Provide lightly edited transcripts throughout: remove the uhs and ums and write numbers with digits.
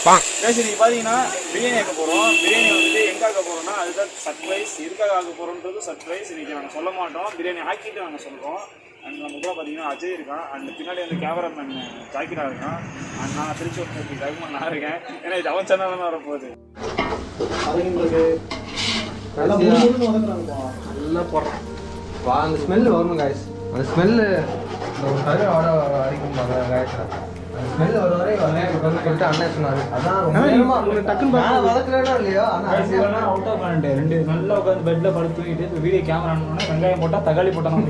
நீங்க பாத்தீங்கன்னா பிரியாணி ஆக்க போறோம். பிரியாணி வந்துட்டு எங்க ஆக்க போறோம்னா அதுதான் சர்ப்ரைஸ். எதுக்காக ஆக்க போறோம்ன்றது சர்ப்ரைஸ். இன்னைக்கு நாங்கள் சொல்ல மாட்டோம். பிரியாணி ஆக்கிட்டு நாங்கள் சொல்றோம். அண்ட் நம்ம கூட பார்த்தீங்கன்னா அஜய் இருக்கான். அண்ட் பின்னாடி வந்து கேமராமேன் ஜாக்கிரா இருக்கான். அண்ட் நான் திருச்சி ஒரு ரகுமான் நான் இருக்கேன். ஏன்னா இது அவன் சேனல் தான் வரப்போகுது. நல்லா போடுறோம். அந்த ஸ்மெல் வரணும் காய்ஸ். அந்த ஸ்மெல்லு அடிக்கும் காய்ஸ். அந்த ஸ்மெல் வர வரை சொல்லிட்டு அண்ணன் சொன்னாரு. அதான் டக்குன்னு வளர்க்கலன்னா இல்லையா? ஆனால் அவுட் ஆஃப் பண்ணிட்டு ரெண்டு நல்லா உட்காந்து பெட்டில் படுத்து தூக்கிட்டு வீடியோ கேமரா ஆனோன்னா வெங்காயம் போட்டால் தக்காளி போட்டோம்.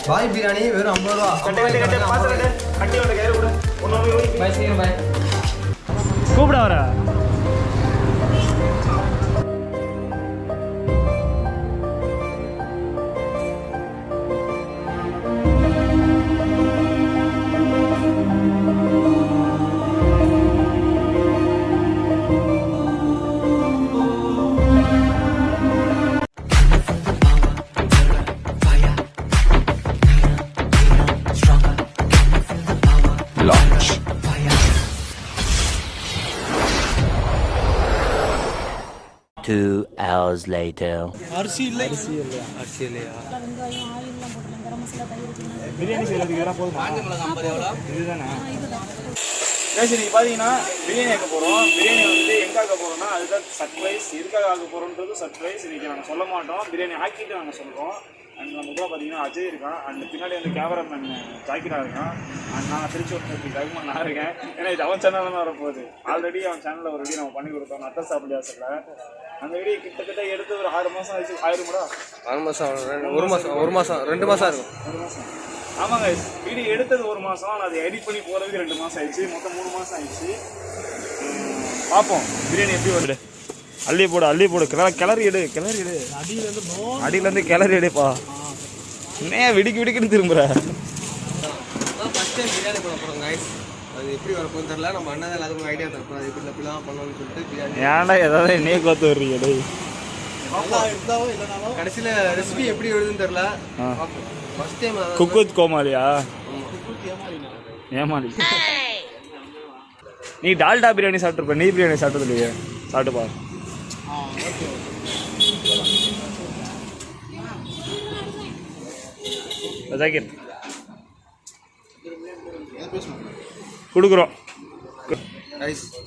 பாய் பிரியாணி வெறும் 50 ரூபா. கூப்பிட வர launch. Two hours later. அரிசி இல்லையா? பிரியாணி செய்யறதுக்கு இதெல்லாம் போதுமா? இதுதானே. நீங்க பாத்தீங்கன்னா பிரியாணி ஆக்க போறோம். பிரியாணி வந்துட்டு எங்க ஆக்க போறோம்னா அதுதான் சர்ப்ரைஸ். எதுக்காக ஆக்க போறோம்ன்றது சர்ப்ரைஸ். இன்னைக்கு நாங்கள் சொல்ல மாட்டோம். பிரியாணி ஆக்கிட்டு நாங்கள் சொல்றோம். அண்ட் நம்ம கூட பார்த்தீங்கன்னா அஜய் இருக்கான். அண்ட் பின்னாடி வந்து கேமராமேன் ஜாக்கிரா இருக்கான். அண்ட் நான் திருச்சி ஒரு ரகுமான் நான் இருக்கேன். ஏன்னா இது அவன் சேனல் தான் வரப்போகுது. ஆல்ரெடி அவன் சேனலில் ஒரு வீடியோ நம்ம பண்ணி கொடுத்தோம். நட்ட சாப்பிட சொல்ல அந்த வீடியோ கிட்டத்தட்ட எடுத்து ஒரு 6 மாதம் ஆயிடுச்சு. 6 மாதம் 1 மாதம் 2 மாதம் இருக்கும். 1 மாதம். ஆமாங்க, வீடியோ எடுத்தது 1 மாதம். ஆனால் அதை எடிட் பண்ணி போகிறதுக்கு 2 மாதம் ஆயிடுச்சு. மொத்தம் 3 மாதம் ஆயிடுச்சு. பார்ப்போம் பிரியாணி எப்படி வருது. அள்ளி போடு கிளறி எடு அடியிலேருந்து கிளறி எடுப்பா. ஏன் விடிக்குன்னு திரும்புற? ஃபர்ஸ்ட் டைம் பிரியாணி பண்ண போகிறோம் காய்ஸ். அது எப்படி வரப்போன்னு தெரியல. நம்ம அண்ணன் எல்லாத்துக்கும் ஐடியா தரப்போம். அது எப்படிலாம் பண்ணணும்னு சொல்லிட்டு பிரியாணி ஏன்டா ஏதாவது என்னையே கோத்து வர்றீங்க டே. கடைசியில் ரெசிபி எப்படி எழுதுன்னு தெரியல. ஃபர்ஸ்ட் டைம் குக் வித் கோமாளியா? ஏமாளி. நீ டால்டா பிரியாணி சாப்பிட்டுருப்ப. நீ பிரியாணி சாப்பிட்டது இல்லையே. சாப்பிட்டு பாரு. ஜாக்கிர் கொடுக்குறோம்.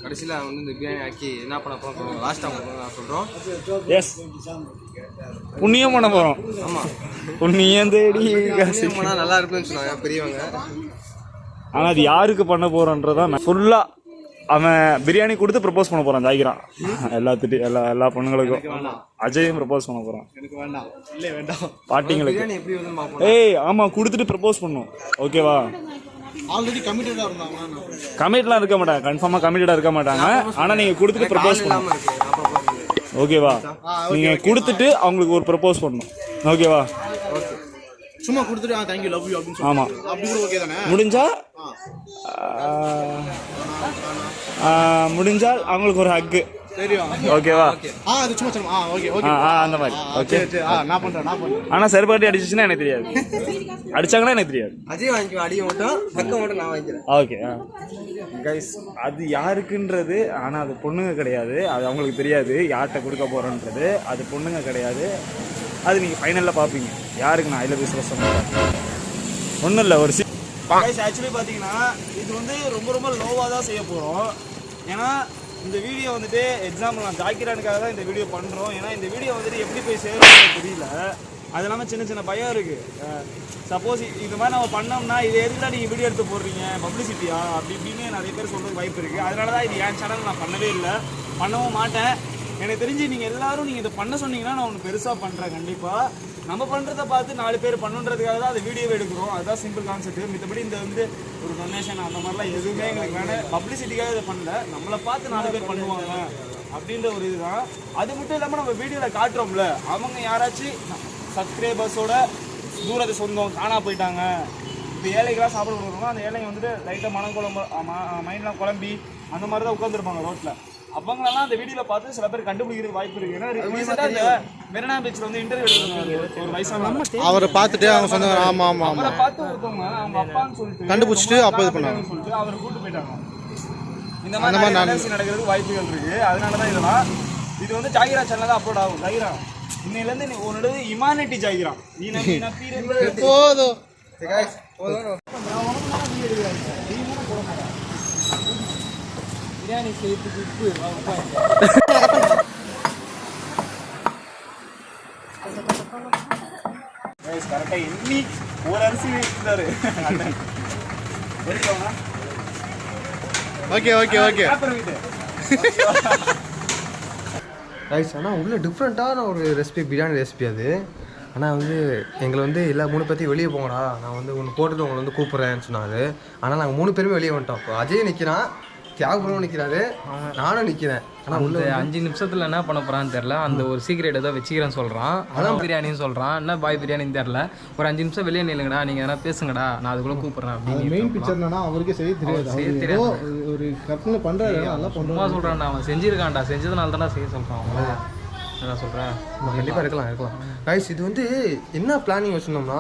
கடைசியில் வந்து இந்த பிரியாணி ஆக்கி என்ன பண்ண போகிறோம் லாஸ்ட்டாக நான் சொல்கிறோம். எஸ், புண்ணியம் பண்ண போகிறோம். ஆமாம், புண்ணியம் தேடி போனால் நல்லா இருக்குன்னு சொன்னாங்க பெரியவங்க. ஆனால் அது யாருக்கு பண்ண போகிறோன்றதான் ஃபுல்லாக அவன் பிரியாணி கொடுத்து ப்ரப்போஸ் பண்ண போகிறான். ஜாகிரான் எல்லா பொண்ணுங்களுக்கும் அஜயும் ப்ரப்போஸ் பண்ண போகிறான். எனக்கு வேண்டாம், இல்லை வேண்டாம், பாட்டிங்களுக்கு. எப்படி வந்து ஏய் ஆமாம், கொடுத்துட்டு ப்ரப்போஸ் பண்ணும். ஓகேவா? ஆல்ரெடி கமிட்டடாக இருந்தாங்க. கமிட்லாம் இருக்க மாட்டாங்க, கன்ஃபார்மாக கமிட்டடாக இருக்க மாட்டாங்க. ஆனால் நீங்கள் கொடுத்துட்டு ப்ரப்போஸ் பண்ணணும். ஓகேவா? நீங்கள் கொடுத்துட்டு அவங்களுக்கு ஒரு ப்ரப்போஸ் பண்ணணும். ஓகேவா? சும்மா கொடுத்துட்டு தேங்க்யூ லவ் யூ அப்படின்னு சொல்லி. ஆமாம், அப்படி கூட ஓகே தானே? முடிஞ்சால் அவங்களுக்கு ஒரு ஹக்கு. தெரியும். ஓகேவா? அது சும்மா சும்மா ஓகே ஓகே அந்த மாதிரி. ஓகே, நான் பண்றேன். ஆனால் சரிபாட்டி அடிச்சிச்சுன்னா எனக்கு தெரியாது. அடிச்சாங்கன்னா எனக்கு தெரியாது. அஜய் வாங்கிக்கோ, அடிக்க மட்டும் ஹக்க மட்டும் நான் வாங்கிக்கிறேன். ஓகே கைஸ், அது யாருக்குன்றது. ஆனால் அது பொண்ணுங்க கிடையாது. அது அவங்களுக்கு தெரியாது யார்கிட்ட கொடுக்க போகிறோன்றது. அது பொண்ணுங்க கிடையாது. அது நீங்கள் ஃபைனலில் பார்ப்பீங்க யாருக்கு நான் அதில் பிஸ்னஸ் சொன்னேன். ஒன்றும் இல்லை, ஒரு ஆக்சுவலி பார்த்தீங்கன்னா இது வந்து ரொம்ப ரொம்ப லோவாக தான் செய்ய போகிறோம். ஏன்னா இந்த வீடியோ வந்துட்டு எக்ஸாம்பிள் நான் ஜாக்கிரானுக்காக தான் இந்த வீடியோ பண்ணுறோம். ஏன்னா இந்த வீடியோ வந்துட்டு எப்படி போய் சேரும்னு தெரியல. அது இல்லாமல் சின்ன பயம் இருக்குது. சப்போஸ் இது மாதிரி நம்ம பண்ணோம்னா இது எதுக்குதான் நீங்கள் வீடியோ எடுத்து போடுறீங்க பப்ளிசிட்டியா அப்படி இப்படின்னு நிறைய பேர் சொல்கிறது வாய்ப்பு இருக்குது. அதனால தான் இது என் சேனல் நான் பண்ணவே இல்லை, பண்ணவும் மாட்டேன். எனக்கு தெரிஞ்சு நீங்கள் எல்லாரும் நீங்கள் இதை பண்ண சொன்னீங்கன்னா நான் ஒன்று பெருசாக பண்ணுறேன். கண்டிப்பாக நம்ம பண்ணுறதை பார்த்து 4 பேர் பண்ணுன்றதுக்காக தான் அந்த வீடியோவை எடுக்கிறோம். அதுதான் சிம்பிள் கான்செப்ட். மித்தபடி இந்த வந்து ஒரு டொனேஷன் அந்த மாதிரிலாம் எதுவுமே எங்களுக்கு வேணும். பப்ளிசிட்டிக்காக இதை பண்ணல, நம்மளை பார்த்து 4 பேர் பண்ணுவாங்க அப்படின்ற ஒரு இதுதான். அது மட்டும் இல்லாமல் நம்ம வீடியோவில் காட்டுறோம்ல, அவங்க யாராச்சும் சப்ஸ்கிரைபர்ஸோட தூரத்தை சொந்தம் காணா போயிட்டாங்க, இப்போ ஏழைகளாக சாப்பிட கொடுக்குறோம், அந்த ஏழைங்க வந்துட்டு லைட்டாக மனக்குழம்பு மைண்ட்லாம் குழம்பி அந்த மாதிரி தான் உட்காந்துருப்பாங்க ரோட்டில். அவங்களெல்லாம் அந்த வீடியோவில் பார்த்து சில பேர் கண்டுபிடிக்கிறதுக்கு வாய்ப்பு இருக்குது. ஏன்னா ரீசெண்டாக இந்த மெரினா பீச்சில் வந்து இன்டர்வியூ எடுத்துருந்தாங்க ஒரு வயசான அவரை பார்த்துட்டு அவங்க சொன்னாங்க ஆமாம் ஆமாம் அவரை ஆமாம் பார்த்து ஒருத்தவங்க அவங்க அப்பான்னு சொல்லிட்டு கண்டுபிடிச்சிட்டு அப்போ இது பண்ணாங்க சொல்லிட்டு அவரை கூட்டு போயிட்டாங்க. இந்த மாதிரி நடக்கிறதுக்கு வாய்ப்புகள் இருக்குது. அதனால தான் இதெல்லாம் இது வந்து ஜாகிரா சேனல் தான் அப்லோட் ஆகும். ஜாகிரா இன்னையிலேருந்து நீ உன்னோட இமானிட்டி ஜாகிரா நீ போதும் பிரியாணி செய்யறதுக்கு உப்பு கரெக்டாக எண்ணி ஒரு அரிசி இருந்தாரு. Okay okay okay rice. ஆனால் உள்ள டிஃப்ரெண்ட்டான ஒரு ரெசிபி, பிரியாணி ரெசிபி அது. ஆனால் வந்து எங்களை வந்து எல்லா 3 பேர்த்தையும் வெளியே போங்கடா, நான் வந்து ஒன்று போட்டுட்டு உங்களை வந்து கூப்பிட்றேன்னு சொன்னார். ஆனால் நாங்கள் 3 பேருமே வெளியே வந்துட்டோம். இப்போ அஜய் நிற்கிறான், தியாகபுரம் நிற்கிறாரு, நானும் நிற்கிறேன். ஆனால் உள்ள 5 நிமிஷத்தில் என்ன பண்ண போகிறான்னு தெரில. அந்த ஒரு சீக்கிரட் ஏதோ வச்சுக்கிறேன்னு சொல்கிறான். அதான் பிரியாணின்னு சொல்கிறான். என்ன பாய் பிரியாணின்னு தெரில. ஒரு 5 நிமிஷம் வெளியே நில்லுங்கடா, நீங்கள் எதனா பேசுங்கடா, நான் அதுக்குள்ளே கூப்பிட்றேன் அப்படின்னு. மெயின் பிக்சர் என்னன்னா அவருக்கே செய்ய தெரியாது. ஒரு கற்பனை பண்ணுறாரு, நல்லா சும்மா சொல்கிறான்டா, அவன் செஞ்சிருக்கான்டா, செஞ்சதுனால தானே செய்ய சொல்கிறான். அவங்கள என்ன சொல்கிறேன், கண்டிப்பாக இருக்கலாம். ரைஸ் இது வந்து என்ன பிளானிங் வச்சுருந்தோம்னா,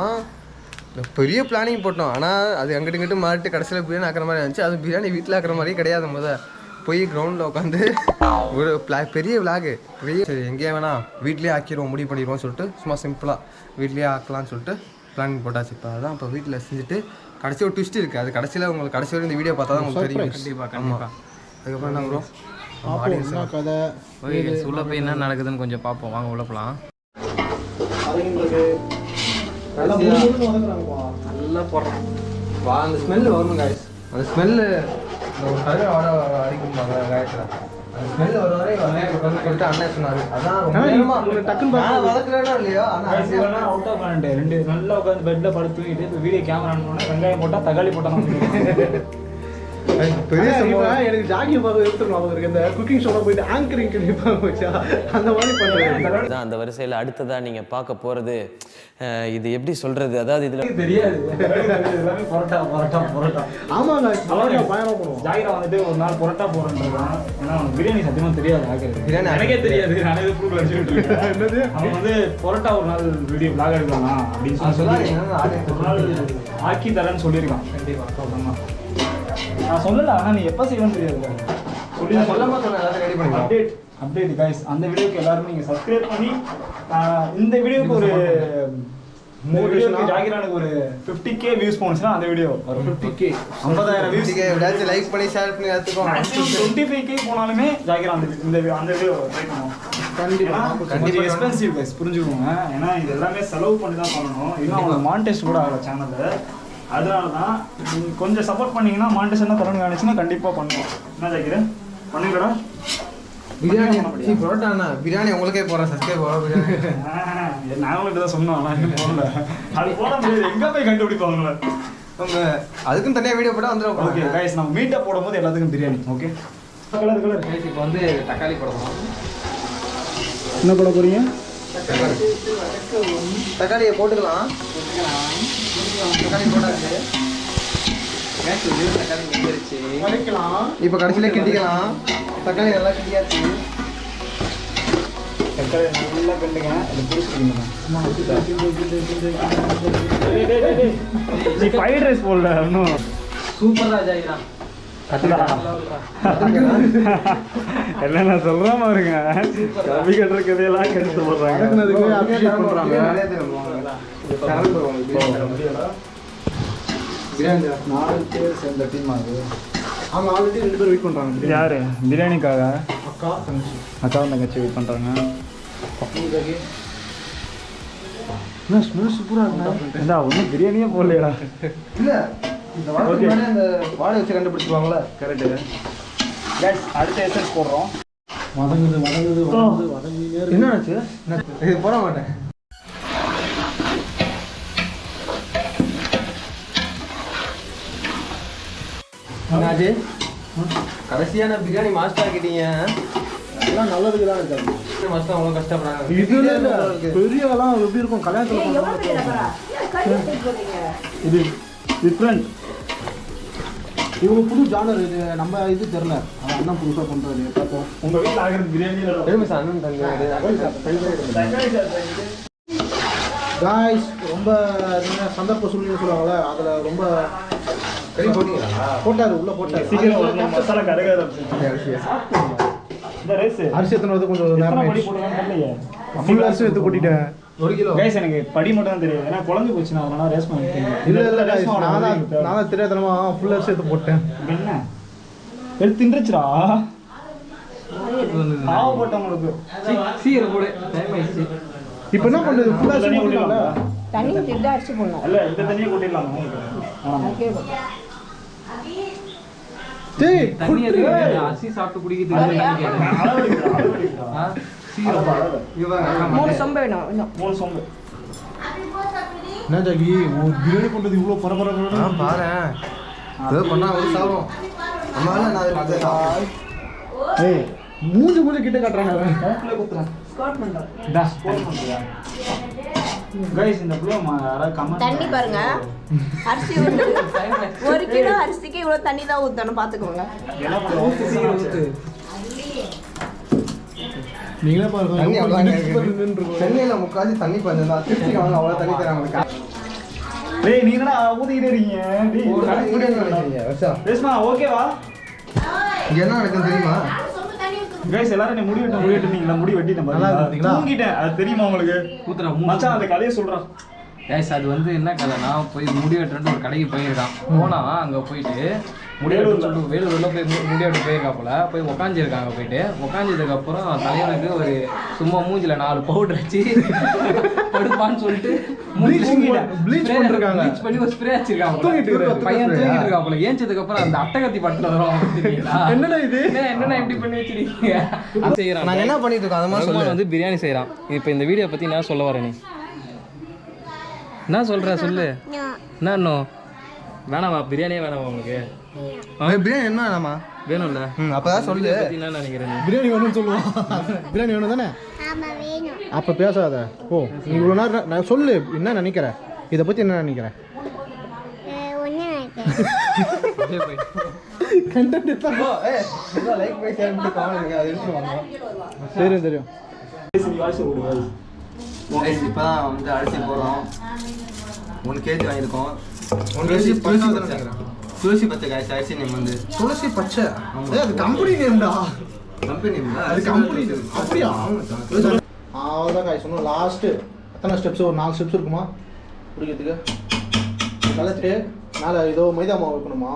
பெரிய பிளானிங் போட்டோம். ஆனால் அது அங்கிட்டு இங்கிட்டு மாறிட்டு கடைசியில் பிரியாணி ஆக்கிற மாதிரி இருந்துச்சு. அது பிரியாணி வீட்டில் ஆக்கிற மாதிரியே கிடையாது. போய் கிரவுண்டில் உட்காந்து ஒரு பெரிய விளாகு சரி எங்கேயா வேணாம் வீட்லேயே ஆக்கிடுவோம், முடிவு பண்ணிடுவோம் சொல்லிட்டு சும்மா சிம்பிளாக வீட்லேயே ஆக்கலாம்னு சொல்லிட்டு பிளானிங் போட்டாச்சு. இப்போ அதான் இப்போ வீட்டில் செஞ்சுட்டு கடைசி ஒரு ட்விஸ்ட் இருக்குது. அது கடைசியில் உங்களுக்கு கடைசி வரைக்கும் இந்த வீடியோ பார்த்தா தான் உங்களுக்கு தெரியும். கண்டிப்பாக. அதுக்கப்புறம் என்ன ப்ரோ கதை ஓகே, உள்ள போய் என்ன நடக்குதுன்னு கொஞ்சம் பார்ப்போம். வாங்க உள்ள போகலாம். நல்லா போடுறோம். அந்த ஸ்மெல்லு வரணும் காய்ஸ். அந்த ஸ்மெல்லு ஒரு கதை அடிக்கும் காயத்தில் அந்த ஸ்மெல்லு வர வரை சொல்லிட்டு அண்ணன் சொன்னார். அதான் டக்குன்னு வளர்க்குறேன்னா இல்லையோ ஆனால் அவுட் ஆஃப் பண்ணிட்டு 2 நல்லா உட்காந்து பெட்டில் படுத்து தூங்கிட்டு இப்போ வீடியோ கேமரா ஆனோடனே வெங்காயம் போட்டால் தக்காளி போட்டால் பெரிய எனக்கு ஜாகிங் பார்க்க எடுத்துக்கணும். அவருக்கு இந்த குக்கிங் ஷோவில் போயிட்டு ஆங்கரிங் வச்சா அந்த மாதிரி பண்ணுறது தான். அந்த வரிசையில் அடுத்ததாக நீங்கள் பார்க்க போகிறது இது எப்படி சொல்கிறது, அதாவது இதில் தெரியாது எல்லாமே பரோட்டா பரோட்டா பரோட்டா. ஆமாங்க, பயணம் பண்ணுவோம். ஜாகிரா வந்துட்டு ஒரு நாள் பரோட்டா போகிறேன்றான். ஏன்னா அவனுக்கு பிரியாணி சத்தியமாக தெரியாது. ஆகிறது பிரியாணி எனக்கே தெரியாது. நானே இது ப்ரூஃப் அடிச்சுட்டு இருக்கேன். என்னது அவன் வந்து பரோட்டா ஒரு நாள் வீடியோ விளாக் எடுக்கலாம் அப்படின்னு சொல்லி ஒரு நாள் ஆக்கி தரேன்னு சொல்லியிருக்கான். கண்டிப்பாக நான் சொல்லலை. ஆனால் நீ எப்போ செய்யணும்னு தெரியாது. சொல்லி சொல்லாமல் சொன்னேன். ரெடி பண்ணி அப்டேட் கைஸ். அந்த வீடியோக்கு எல்லாருமே நீங்கள் சப்ஸ்கிரைப் பண்ணி இந்த வீடியோக்கு ஒரு ஜாகிரானுக்கு ஒரு 50K வியூஸ் போனுச்சுன்னா அந்த வீடியோ ஒரு 50K 50,000 வியூஸ் ஏதாச்சும் லைக் பண்ணி ஷேர் பண்ணி எடுத்துக்கோங்க. 25K போனாலுமே ஜாகிரா அந்த வீடியோ ட்ரை பண்ணுவோம். கண்டிப்பாக எக்ஸ்பென்சிவ் கைஸ், புரிஞ்சுக்கோங்க. ஏன்னா இது எல்லாமே செலவு பண்ணி தான் பண்ணணும். இன்னும் அவங்க மானிட்டைஸ் கூட ஆகலை சேனலில். அதனால தான் நீங்கள் கொஞ்சம் சப்போர்ட் பண்ணிங்கன்னா மானிட்டைஸ் தரணும் நினச்சின்னா கண்டிப்பாக பண்ணுவோம். என்ன ஜாகிரா பண்ணுங்கடா. பிரியாணி பரோட்டா அண்ணா பிரியாணி உங்களுக்கே போகிறேன். சப்ஸ்கிரைப் பிரியாணி நாங்களும் தான் சொன்னோம். ஆனால் இன்னும் போடல. அது போட முடியாது. எங்கே போய் கண்டுபிடிப்பாங்களே. அதுக்கும் தனியாக வீடியோ போட்டால் வந்துடும். ஓகே கைஸ், நம்ம மீட்டை போடும்போது எல்லாத்துக்கும் பிரியாணி. ஓகே கலர் கைஸ் இப்போ வந்து தக்காளி போடணும். என்ன போட போகிறீங்க? தக்காளியை போட்டுக்கலாம். தக்காளி போட்டாச்சு. தக்காளி வெந்துருச்சு. இப்போ கடைசியில் கிண்டிக்கலாம். தக்காளி நல்லா கிண்டியாச்சு. தக்காளி நல்லா கிண்டுங்க. அது பிடிச்சிருக்கீங்க. ஃப்ரைட் ரைஸ் போடல இன்னும். சூப்பராக ஜாகிரா. என்ன சொல்கிறேன் பாருங்க. கவி கட்டுற கதையெல்லாம் கெடுத்து போடுறாங்க. பிரியாணி 4 பேர் சேர்ந்த டீம் ஆகுது. அவங்க ஆல்ரெடி 2 பேர் வெயிட் பண்ணுறாங்க. யார் பிரியாணிக்காக? அக்கா தங்கச்சி. அக்காவும் தங்கச்சி வெயிட் பண்ணுறாங்க. என்ன ஸ்மெல் சூப்பராக இருக்குண்ணா. ஏண்டா ஒன்றும் பிரியாணியே போடலையடா. இல்லை இந்த வாழை அந்த வாழை வச்சு கண்டுபிடிச்சிருவாங்களே. கரெக்டு. அடுத்த எஸ்எஸ் போடுறோம். வதங்குது வதங்குது வதங்குது வதங்கினே இருக்கு. என்னாச்சு? இது போட மாட்டேன். என்னாச்சு? கடைசியான பிரியாணி மாஸ்டர் ஆக்கிட்டீங்க. எல்லாம் நல்லதுக்கு தான் இருக்காது. மாஸ்டர் அவ்வளோ கஷ்டப்படுறாங்க. இதுல பெரியவெல்லாம் எப்படி இருக்கும் கல்யாணத்தில் இது டிஃப்ரெண்ட். இவங்க புது ஜானர் இது நம்ம இது தெரில. அவன் அண்ணன் புதுசாக பண்ணுறாரு பார்ப்போம். உங்கள் வீட்டில் ஆகிறது பிரியாணி காய்ஸ் ரொம்ப சந்தர்ப்ப சூழ்நிலை சொல்லுவாங்கள்ல, அதில் ரொம்ப போட்டார் உள்ளே போட்டார். சீக்கிரம் மசாலா கரைக்காத இந்த ரைஸ் அரிசி எத்தனை வந்து கொஞ்சம் நேரம் ஃபுல் அரிசி எடுத்து கொட்டிட்டேன். 1 கிலோ. கைஸ் எனக்கு படி மட்டும் தான் தெரியும். ஏன்னா குழம்பு போச்சு நான் அதனால ரேஸ் பண்ணிட்டேன். இல்லை நான் தான் தெரியாதனமா ஃபுல் அரிசி எடுத்து போட்டேன். என்ன எடுத்து தின்றுச்சுடா பாவப்பட்டவங்களுக்கு. சீக்கிரம் போடு, டைம் ஆயிடுச்சு. இப்போ என்ன பண்ணுறது? ஃபுல் அரிசி தண்ணி போட்டுக்கலாம்ல. ஊற்றிடலாம். தண்ணி ஊற்றிட்டு அரிசி போடணும். இல்லை இந்த தண்ணியை கூட்டிடலாம். டேய் தண்ணி எதுக்கு? அரிசி சாப்பிட்டு குடிக்கிறதுக்கு தண்ணி கேட்டேன். ஆ, சீக்கிரம் போடு. 3 சொம்பு வேணும் இன்னும். 3 சொம்பு. என்ன ஜாகி ஒரு பிரியாணி பண்ணுறது இவ்வளோ பரபரப்பு? பாரேன் ஏதோ பண்ணா ஒரு சாபம். அம்மால நான் அதை ஏய் மூஞ்சி கிட்ட காட்டுறாங்க அவன். ஸ்குவாட் பண்றோம். கைஸ் இந்த ப்ளூ யாராவது கமெண்ட் தண்ணி பாருங்க. அரிசி ஊத்து. 1 கிலோ அரிசிக்கு இவ்வளோ தண்ணி தான் ஊற்றணும் பார்த்துக்கோங்க. என்ன பண்ணுவோம்? நீங்களே பாருங்க தண்ணி எவ்வளவு அவ்வளோ நின்றுருக்கும். சென்னையில் முக்காசி தண்ணி பஞ்சம் தான். திருச்சி அவங்க அவ்வளோ தண்ணி தராங்க. டேய் நீங்க என்ன ஊத்திக்கிட்டே இருக்கீங்க? டேய் ஒரு நாளைக்கு வீடியோ நினைக்கிறீங்க வருஷா. ரேஸ்மா ஓகேவா? இங்கே என்ன நடக்குன்னு தெரியுமா? கைஸ் எல்லாரும் நீ முடி வெட்டிட்டீங்களா? முடி வெட்டிட்டேன் நல்லா பாருங்க. இருந்தீங்களா? தூங்கிட்டேன். அது தெரியுமா உங்களுக்கு? ஊத்துறா மச்சான் அந்த கதையை சொல்றான். கைஸ் அது வந்து என்ன கதைனா, போய் முடி வெட்டுறேன்னு ஒரு கடைக்கு போயிருக்கான். போனா அங்கே போயிட்டு முடி வெட்ட சொல்லிட்டு வேலூரில் போய் முடி வெட்ட போயிருக்காப்புல. போய் உக்காந்துருக்காங்க. போயிட்டு உக்காந்ததுக்கப்புறம் தலைவனுக்கு ஒரு சும்மா மூஞ்சில் 4 பவுடர் வச்சு படுப்பான்னு சொல்லிட்டு Bleach பண்ணிருக்காங்க. ப்ளீச் பண்ணி ஒரு ஸ்ப்ரே வச்சிருக்காங்க. தூங்கிட்டு இருக்காரு. பையன் தூங்கிட்டு இருக்காப்புல. ஏஞ்சதுக்கு அப்புறம் அந்த அட்டகத்தி படத்துல வரும். என்னடா இது? என்னடா இப்படி பண்ணி வச்சிருக்கீங்க? செய்யறான். நாங்கள் என்ன பண்ணிட்டு இருக்கோம் அதை மாதிரி ரகுமான் சொல்லு. வந்து பிரியாணி செய்கிறான். இப்போ இந்த வீடியோ பற்றி என்ன சொல்ல வர நீ? என்ன சொல்கிற சொல்லு. என்ன வேணாமா? பிரியாணியே வேணாமா உங்களுக்கு? பிரியாணி என்ன வேணாமா? வேணும்ல? அப்போதான் சொல்லு. பற்றி என்ன நினைக்கிறேன் நீ? பிரியாணி வேணும்னு சொல்லுவான். பிரியாணி வேணும் தானே? அப்போ பேசாத. ஓ நீ இவ்வளோ நேரம் நான் சொல்லு என்ன நினைக்கிற, இதை பற்றி என்ன நினைக்கிற? கண்டென்ட் தான். லைக் பை ஷேர் பண்ணி காமெடி அது எடுத்துருவாங்க. தெரியும் தெரியும். இப்போ தான் வந்து அரிசி போகிறோம். 1 kg வாங்கியிருக்கோம். 1 kg துளசி பச்சை காய்ச்சி அரிசி நேம் வந்து துளசி பச்சை. அது கம்பெனி நேம்டா. கம்பெனி அது கம்பெனி அப்படியா? அவ்வளோதான் காய் சொன்னோம். லாஸ்ட்டு எத்தனை ஸ்டெப்ஸ்? ஒரு 4 ஸ்டெப்ஸ் இருக்குமா பிடிக்கிறதுக்கு? கலத்துட்டு மேலே ஏதோ மைதா மாவு வைக்கணுமா?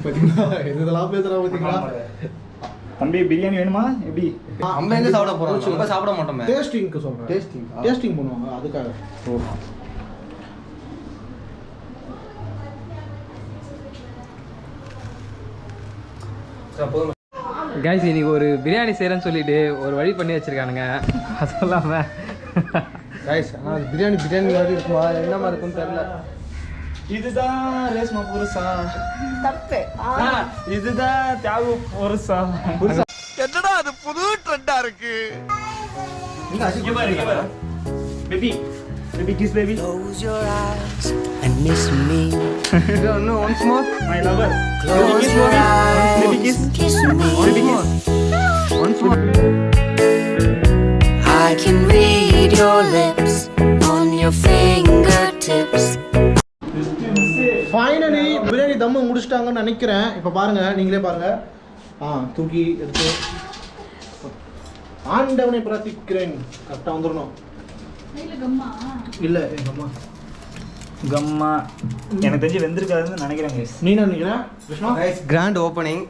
பார்த்தீங்களா இதெல்லாம் பேசுகிறா பார்த்தீங்களா? தம்பி பிரியாணி வேணுமா? எப்படி? நம்ம எங்கே சாப்பிட போகிறோம்? நம்ம சாப்பிட மாட்டோமே. டேஸ்டிங்க்கு சொல்கிறேன். டேஸ்டிங் பண்ணுவாங்க அதுக்காக. கைஸ் இன்னைக்கு ஒரு பிரியாணி செய்கிறேன்னு சொல்லிட்டு ஒரு வழி பண்ணி வச்சிருக்கானுங்க. அது சொல்லாமல் ரைஸ் ஆனால் பிரியாணி மாதிரி இருக்குமா என்ன மாதிரி இருக்குன்னு தெரியல. இதுதான் ரேஸ்மா புருஷா. தப்பு. இதுதான் தியாகு புருஷா. என்னடா அது புது ட்ரெண்டா இருக்கு. Baby kiss baby. Close your eyes and miss me. இன்னும் once more. My lover. Close your eyes Baby kiss. and kiss me. Once more. I can read your lips on your fingertips. Finally biryani தம்மு முடிச்சிட்டாங்கன்னு நினைக்கிறேன். இப்போ பாருங்கள் நீங்களே பாருங்கள். தூக்கி எடுத்து ஆண்டவனை பிரார்த்திக்கிறேன். கரெக்டாக வந்துடணும். இல்லை எங்கள் அம்மா கம்மா எனக்கு தெரிஞ்சு வெந்திருக்காதுன்னு நினைக்கிறேன் guys. நீ என்ன நினைக்கிறேன் Krishna? Guys, grand opening.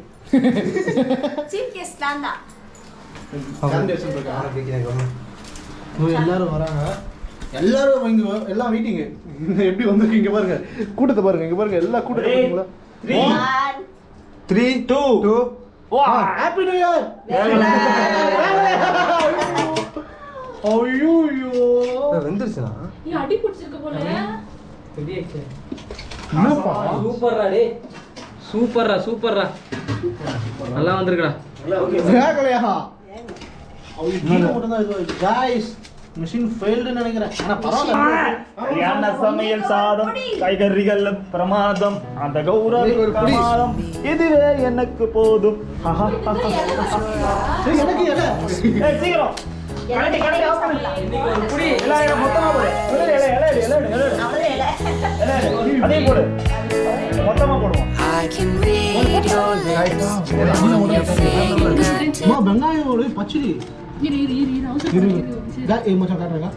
Chief guest தான். எல்லாரும் வராங்க. எல்லாரும் இங்கே எல்லாம் மீட்டிங்கு. எப்படி வந்திருக்கு இங்கே பாருங்க. கூட்டத்தை பாருங்க. இங்கே பாருங்க எல்லா கூட்டத்தை. 3 2 ஹாப்பி நியூ இயர். ஐயோ வெந்துருச்சுனா நீ அடி பிடிச்சிருக்க போல. என்னப்பா சூப்பர்ரா டே. சூப்பர்ரா நல்லா வந்திருக்கடா. வேகலையா? ஐயோ மட்டும் தான் இது. गाइस மிஷின் ஃபெயில்டுன்னு நினைக்கிறேன். ஆனால் பரவாயில்ல. சமையல் சாதம் காய்கறிகள் பிரமாதம் அந்த கௌரவ பிரமாதம் இதுவே எனக்கு போதும். எனக்கு எதை சீக்கிரம் மொத்தமா போடு. அதையும் போடு, மொத்தமா போடுவோம். I can read your lips on your fingertips. வெங்காயம் ஒரு பச்சடி மச்சான் காட்டுறேங்க.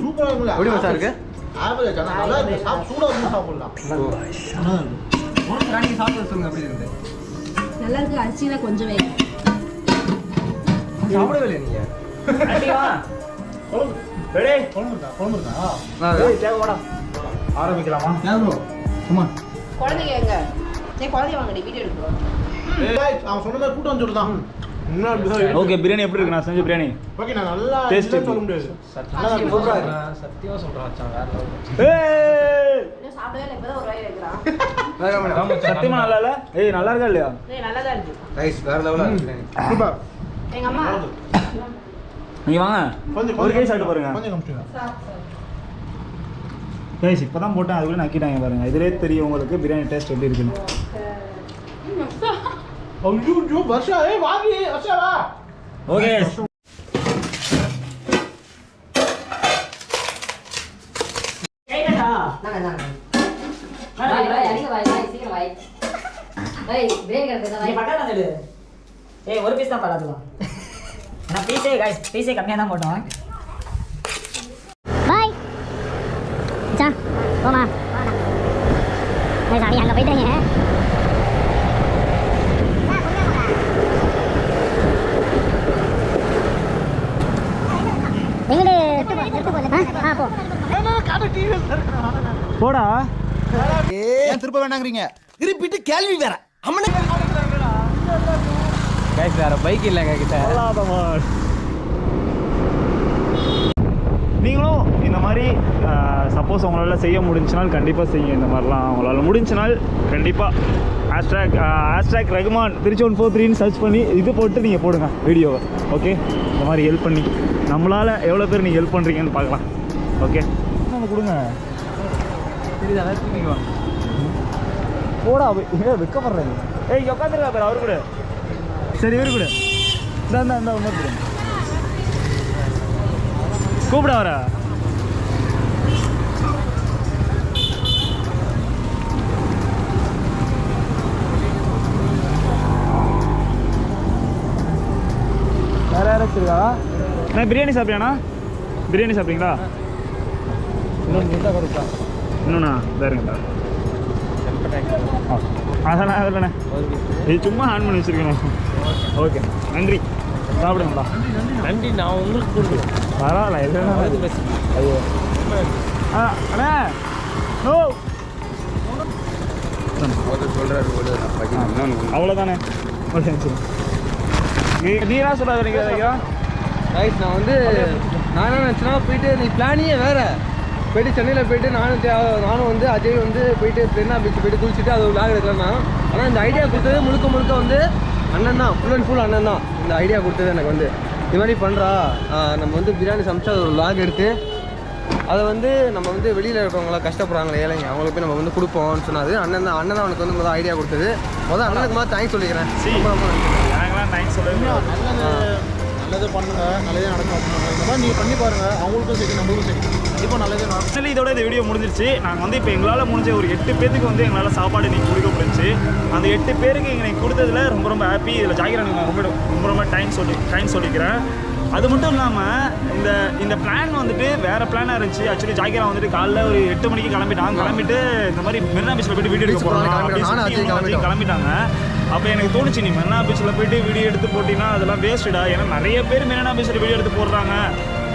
சூப்பராக இருக்குல்ல? எப்படி மச்சான் இருக்கு? ஆவரேஜ். ஆனால் நல்லா இருக்கு. சூடாக இருக்கும் சாப்பிடலாம். நல்லா இருக்கு. ஒரு பிரியாணி சாப்பிட்டு சொல்லுங்க எப்படி இருக்கு. நல்லா இருக்கு. அரிசிலாம் கொஞ்சம் வேணும். சாப்பிடவே இல்லை நீங்க. குழம்பு இருக்கா? ஆரம்பிக்கலாமா? சும்மா குழந்தைங்க எங்க? குழந்தைய வாங்கடி, வீடியோ எடுக்கிறோம். அவன் சொன்ன மாதிரி கூட்டம் வந்துட்டு தான். ஓகே, பிரியாணி எப்படி இருக்கு? நான் செஞ்ச பிரியாணி ஓகே, நான் நல்லா Taste சொல்ல முடியாது. சத்தியமா சொல்றேன் மச்சான், வேற level. இன்னும் சாப்பிடவே இல்லை, இப்பதான் ஒரு வாய் வைக்கிறான். சத்தியமா நல்லா இல்ல? ஏய், நல்லா இருக்கா இல்லையா? நல்லா தான் இருக்கு. ரைஸ் வேற லெவலா இருக்கு. சூப்பர். எங்க அம்மா நீங்க வாங்க, கொஞ்சம் ஒரு கை சாப்பிட்டு பாருங்க. கொஞ்சம் கமிச்சுங்க. கைஸ் இப்பதான் போட்டேன், அதுக்குள்ள நக்கிட்டாங்க பாருங்க. இதுலயே தெரியும் உங்களுக்கு பிரியாணி டேஸ்ட் எப்படி இருக்குன்னு. ஐயோ வர்ஷா, வாங்கி வர்ஷா வா. ஓகே ஒரு பீஸ் தான் பார்த்துக்கலாம். நான் பீஸே கம்மியாக தான் போட்டோம். பாய் மச்சான் போமா. சாரி அங்கே போயிட்டாங்க. போடா. ஏன் திருப்ப வேணாங்கிறீங்க? திருப்பிட்டு கேள்வி வேற. கைஸ் வேற பைக் இல்லைங்க கிட்ட. நீங்களும் இந்த மாதிரி சப்போஸ் உங்களால் செய்ய முடிஞ்சினால் கண்டிப்பாக செய்யுங்க. இந்த மாதிரிலாம் உங்களால் முடிஞ்சினால் கண்டிப்பாக ஹேஷ்டாக் ரகுமான் திருச்சி 143 சர்ச் பண்ணி இது போட்டு நீங்கள் போடுங்க வீடியோவை. ஓகே, இந்த மாதிரி ஹெல்ப் பண்ணி நம்மளால் எவ்வளோ பேர் நீங்கள் ஹெல்ப் பண்ணுறீங்கன்னு பார்க்கலாம். ஓகே, கொடுங்க. போடா, வெக்கப்படுறேன். ஏய், உட்காந்துருக்கா பேர் அவரு கூட. சரி, இவரு கூட இந்த கூப்பிட வர. வேற யாராச்சும் இருக்கா? நான் பிரியாணி சாப்பிட்றியாண்ணா? பிரியாணி சாப்பிட்றீங்களா? இன்னொண்ணா வேறுங்கண்ணா. அதெல்லாம் இல்லைண்ணே, இது சும்மா ஆன் பண்ணி வச்சுருக்கேண்ணே. ஓகே, நன்றி. சாப்பிடுங்களா? நன்றி, நான் உங்களுக்கு கொடுக்குறேன். பரவாயில்ல, இல்லைண்ணா. ஐயோ அண்ணே, நோ அவ்வளோதானே. நீ என்ன சொல்கிறீங்க? ரைஸ் நான் வந்து நான் என்ன நினச்சேன்னா போயிட்டு நீ பிளானியே வேறு போயிட்டு சென்னையில் போயிட்டு நானும் வந்து அஜய் வந்து போயிட்டு பெண்ணா பீச் போயிட்டு குளிச்சுட்டு அது விளாக் எடுக்கலாம்னா, ஆனால் இந்த ஐடியா கொடுத்தது முழுக்க வந்து அண்ணன் தான், ஃபுல் அண்ட் ஃபுல் அண்ணன் தான் இந்த ஐடியா கொடுத்தது எனக்கு. வந்து இது மாதிரி பண்ணுறா, நம்ம வந்து பிரியாணி சமைச்சு அது ஒரு விளாக் எடுத்து அதை வந்து நம்ம வந்து வெளியில் இருக்கிறவங்களாம் கஷ்டப்படுறாங்களே ஏழைங்க அவங்களுக்கு போய் நம்ம வந்து கொடுப்போம்னு சொன்னாது. அண்ணன் தான் அவனுக்கு வந்து முதல் ஐடியா கொடுத்தது. அண்ணனுக்கு மாதிரி தேங்க்ஸ் சொல்லிக்கிறேன். எனக்குலாம் தேங்க்ஸ் சொல்லுங்கள். நல்லது பண்ணுங்க, நல்லதே நடக்கும். இந்த மாதிரி நீங்கள் பண்ணி பாருங்கள், அவங்களுக்கும் சரி நம்மளுக்கும் சரி கண்டிப்பாக நல்லதே நடக்கும். இதோட இந்த வீடியோ முடிஞ்சிருச்சு. நாங்கள் வந்து இப்போ எங்களால் முடிஞ்ச ஒரு 8 பேருக்கு வந்து எங்களால் சாப்பாடு இன்றைக்கி கொடுக்க முடிஞ்சிச்சு. அந்த 8 பேருக்கு எங்களுக்கு கொடுத்ததில் ரொம்ப ஹாப்பி. இதில் ஜாகிரா நான் ரொம்ப டைம் சொல்லிக்கிறேன். அது மட்டும் இல்லாமல் இந்த பிளான் வந்துட்டு வேறு பிளானாக இருந்துச்சு. ஆக்சுவலி ஜாகிரா வந்துட்டு காலைல ஒரு 8 மணிக்கு கிளம்பிட்டு இந்த மாதிரி மெரினா பீச்சில் போய்ட்டு வீடியோ எடுக்க போகிறோம் கிளம்பிட்டாங்க. அப்போ எனக்கு தோணுச்சு, நீ மெரினா பீச்சில் போயிட்டு வீடியோ எடுத்து போட்டிங்கன்னா அதெல்லாம் வேஸ்ட்டுடா. ஏன்னா நிறைய பேர் மெரினா பீச்சில் வீடியோ எடுத்து போடுறாங்க.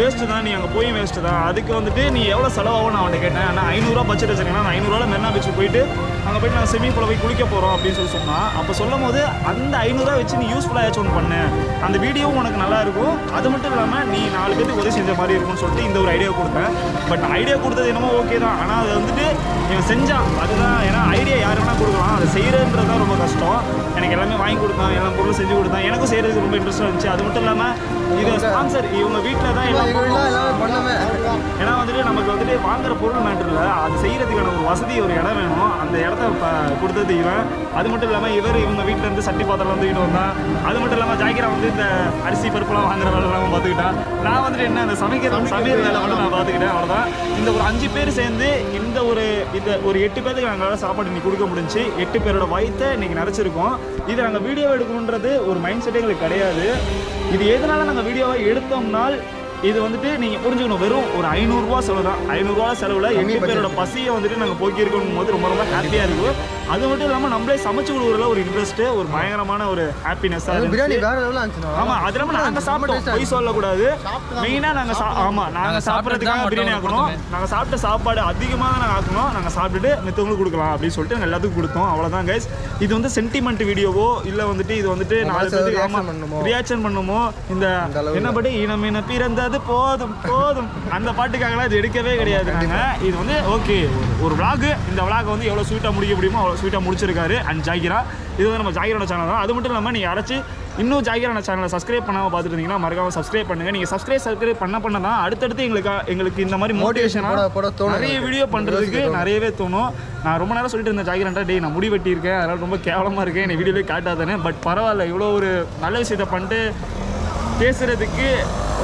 வேஸ்ட்டு தான், நீ அங்கே போய் வேஸ்ட்டு தான். அதுக்கு வந்துட்டு நீ எவ்வளோ செலவாகும் நான் அவன்கிட்ட கேட்டேன். ஆனால் 500 பட்ஜெட் வச்சுருக்கேன், நான் 500 மெரினா பீச்சுக்கு போயிட்டு அங்கே போய்ட்டு நாங்கள் ஸ்விம்மிங் பூலில் போய் குளிக்க போகிறோம் அப்படின்னு சொல்லி சொன்னால், அப்போ சொல்லும் போது அந்த 500 வச்சு நீ யூஸ்ஃபுல்லாக ஏதாச்சும் ஒன்று பண்ணு, அந்த வீடியோவும் உனக்கு நல்லா இருக்கும், அது மட்டும் இல்லாமல் நீ 4 பேருக்கு உதவி செஞ்ச மாதிரி இருக்கும்னு சொல்லிட்டு இந்த ஒரு ஐடியா கொடுத்தேன். பட் ஐடியா கொடுத்தது என்னமோ ஓகே தான், ஆனால் அதை வந்துட்டு இவன் செஞ்சான் அதுதான். ஏன்னா ஐடியா யார் வேணால் கொடுக்கலாம், அதை செய்கிறதுன்றது தான் ரொம்ப கஷ்டம். எனக்கு எல்லாமே வாங்கி கொடுத்தான், எல்லா பொருளும் செஞ்சு கொடுத்தான், எனக்கும் செய்கிறதுக்கு ரொம்ப இன்ட்ரெஸ்ட்டாக இருந்துச்சு. அது மட்டும் இல்லாமல் இது ஸ்பான்சர் இவங்க வீட்டில் தான் எல்லாம் பண்ணவே. ஏன்னா வந்துட்டு நமக்கு வந்துட்டு வாங்குற பொருள் மேட்டர் இல்லை, அது செய்கிறதுக்கான ஒரு வசதி, ஒரு இடம் வேணும். அந்த இடத்த கொடுத்தது இவன். அது மட்டும் இல்லாமல் இவங்க வீட்டில் இருந்து சட்டி பாத்திரம் தூக்கிட்டு வந்தான். அது மட்டும் இல்லாமல் ஜாக்கிரா வந்து இந்த அரிசி பருப்புலாம் வாங்குற வேலைலாம் பார்த்துக்கிட்டான். நான் வந்துட்டு என்ன இந்த சமையல் வேலை மட்டும் நான் பார்த்துக்கிட்டேன், அவ்வளோதான். இந்த ஒரு 5 பேர் சேர்ந்து இந்த ஒரு 8 பேருக்கு நாங்கள் சாப்பாடு இன்னைக்கு கொடுக்க முடிஞ்சு. 8 பேரோட வயிற்றை இன்னைக்கு நிறச்சிருக்கோம். இது நாங்கள் வீடியோ எடுக்கணுன்றது ஒரு மைண்ட் செட்டே எங்களுக்கு கிடையாது. இது எதனால நாங்கள் வீடியோவை எடுத்தோம்னால் இது வந்துட்டு நீங்கள் புரிஞ்சுக்கணும், வெறும் ஒரு 500 ரூபா செலவு தான். 500 ரூபா செலவில் 8 பேரோட பசியை வந்துட்டு நாங்கள் போக்கியிருக்கோம் போது ரொம்ப ரொம்ப ஹாப்பியாக இருக்கும். அது மட்டும் இல்லாமல் நம்மளே சமைச்சு கொடுக்குறதுல ஒரு இன்ட்ரெஸ்ட்டு, ஒரு பயங்கரமான ஒரு ஹாப்பினஸ்ஸாக பிரியாணி வேற லெவலில் இருந்துச்சுண்ணா. ஆமாம், அது இல்லாமல் நாங்கள் சாப்பிட்டோம், பொய் சொல்லக்கூடாது. மெயினாக நாங்கள் சாப்பிட்றதுக்காக பிரியாணி ஆக்கணும். நாங்கள் சாப்பிட்ட சாப்பாடு அதிகமாக தான் நாங்கள் ஆக்கணும். நாங்கள் சாப்பிட்டுட்டு மித்தவங்களுக்கு கொடுக்கலாம் அப்படின்னு சொல்லிட்டு நாங்கள் எல்லாத்துக்கும் கொடுத்தோம். அவ்வளோதான் கைஸ். இது வந்து சென்டிமெண்ட் வீடியோவோ இல்லை வந்துட்டு இது வந்துட்டு 4 பேருக்கு ரியாக்ஷன் பண்ணுமோ, இந்த என்னபடி இனமின பிறந்தது போதும் போதும் அந்த பாட்டுக்காகலாம் இது எடுக்கவே கிடையாது. நாங்கள் இது வந்து ஓகே ஒரு விளாகு, இந்த விளாகை வந்து எவ்வளோ ஸ்வீட்டாக முடிக்க முடியுமோ அவ்வளோ ஸ்வீட்டாக முடிச்சிருக்காரு அண்ட் ஜாகிரா. இது வந்து நம்ம ஜாகிரோட சேனல் தான். அது மட்டும் இல்லாமல் நீங்கள் யாராச்சும் இன்னும் ஜாகிரான சேனலை சப்ஸ்கிரைப் பண்ணாமல் பார்த்துட்டு இருந்தீங்கன்னா மறக்காமல் சப்ஸ்கிரைப் பண்ணுங்கள். நீங்கள் சப்ஸ்கிரைப் பண்ண தான் அடுத்தடுத்து எங்களுக்கு இந்த மாதிரி மோட்டிவேஷனாக நிறைய வீடியோ பண்ணுறதுக்கு நிறையவே தோணும். நான் ரொம்ப நேரம் சொல்லிட்டு இருந்தேன் ஜாகிரான்டா, டே நான் முடி வெட்டியிருக்கேன், அதனால் ரொம்ப கேவலமாக இருக்கேன், என்னை வீடியோவே காட்டாதானே. பட் பரவாயில்ல, இவ்வளோ ஒரு நல்ல விஷயத்தை பண்ணிட்டு பேசுகிறதுக்கு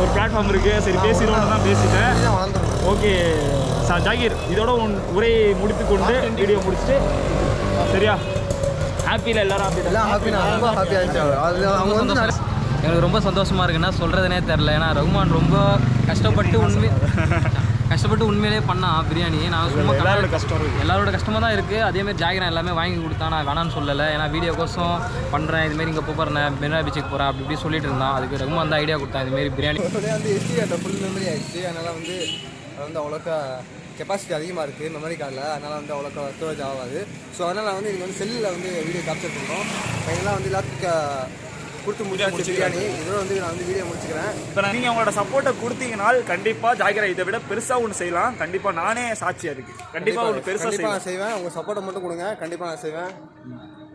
ஒரு பிளாட்ஃபார்ம் இருக்குது. சரி பேசிடுவோன்னு தான் பேசிட்டேன். ஓகே ஜாகிர், இதோட உரையை முடித்து கொண்டு வீடியோ முடிச்சுட்டு சரியா? ஹாப்பியில் எல்லாரும் ஹாப்பியாக இருந்துச்சு. எனக்கு ரொம்ப சந்தோஷமாக இருக்குன்னா சொல்கிறதுனே தெரில. ஏன்னா ரகுமான் ரொம்ப கஷ்டப்பட்டு உண்மையிலே பண்ணான் பிரியாணி. நான் சும்மா எல்லாரோட கஷ்டமாக தான் இருக்குது. அதேமாதிரி ஜாகிரா எல்லாமே வாங்கி கொடுத்தான், நான் வேணான்னு சொல்லலை. ஏன்னா வீடியோ கோசம் பண்ணுறேன், இதுமாரி இங்கே போகிறேன், மெரினா பீச்சுக்கு போகிறேன் அப்படி சொல்லிட்டு இருந்தான். அதுக்கு ரகுமான் வந்து ஐடியா கொடுத்தான் இதுமாரி பிரியாணி. வந்து எஸ்டி கார்டை ஃபுல் மெமரி ஆகிடுச்சு. அதனால் வந்து அது வந்து அவ்வளோக்கா கெப்பாசிட்டி அதிகமாக இருக்குது மெமரி கார்டில். அதனால் வந்து அவ்வளோக்கா ஸ்டோரேஜ் ஆகாது. ஸோ அதனால் வந்து இது வந்து செல்லில் வந்து வீடியோ கேப்சர் பண்ணுறோம். ஃபைனலாக வந்து எல்லாத்துக்கும் கொடுத்து முடிச்சு பிரியாணி இதோட வந்து நான் வந்து வீடியோ முடிச்சுக்கிறேன். இப்போ நீங்கள் உங்களோட சப்போர்ட்டை கொடுத்தீங்கனால் கண்டிப்பாக ஜாகிரா இதை விட பெருசாக ஒன்று செய்யலாம். கண்டிப்பாக நானே சாட்சியாக இருக்குது. கண்டிப்பாக ஒன்று பெருசாக நான் செய்வேன். உங்கள் சப்போர்ட்டை மட்டும் கொடுங்க, கண்டிப்பாக நான் செய்வேன்.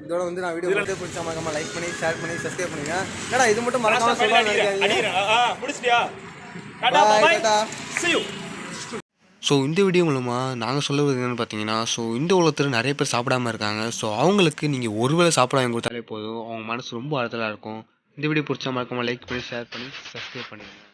இதோட வந்து நான் வீடியோ வந்து பிடிச்சா மறக்காம லைக் பண்ணி ஷேர் பண்ணி சப்ஸ்கிரைப் பண்ணுங்க. ஏன்னா இது மட்டும் மறக்காம ஸோ இந்த வீடியோ மூலமாக நாங்கள் சொல்லுவது என்னென்னு பார்த்தீங்கன்னா, ஸோ இந்த உலகத்தில் நிறைய பேர் சாப்பிடாமல் இருக்காங்க. ஸோ அவங்களுக்கு நீங்கள் ஒருவேளை சாப்பிட வாங்கி கொடுத்தாலே போதும், அவங்க மனசு ரொம்ப ஆறுதலாக இருக்கும். இந்த வீடியோ பிடிச்சா மறக்காம லைக் பண்ணி ஷேர் பண்ணி சப்ஸ்கிரைப் பண்ணிடுங்க.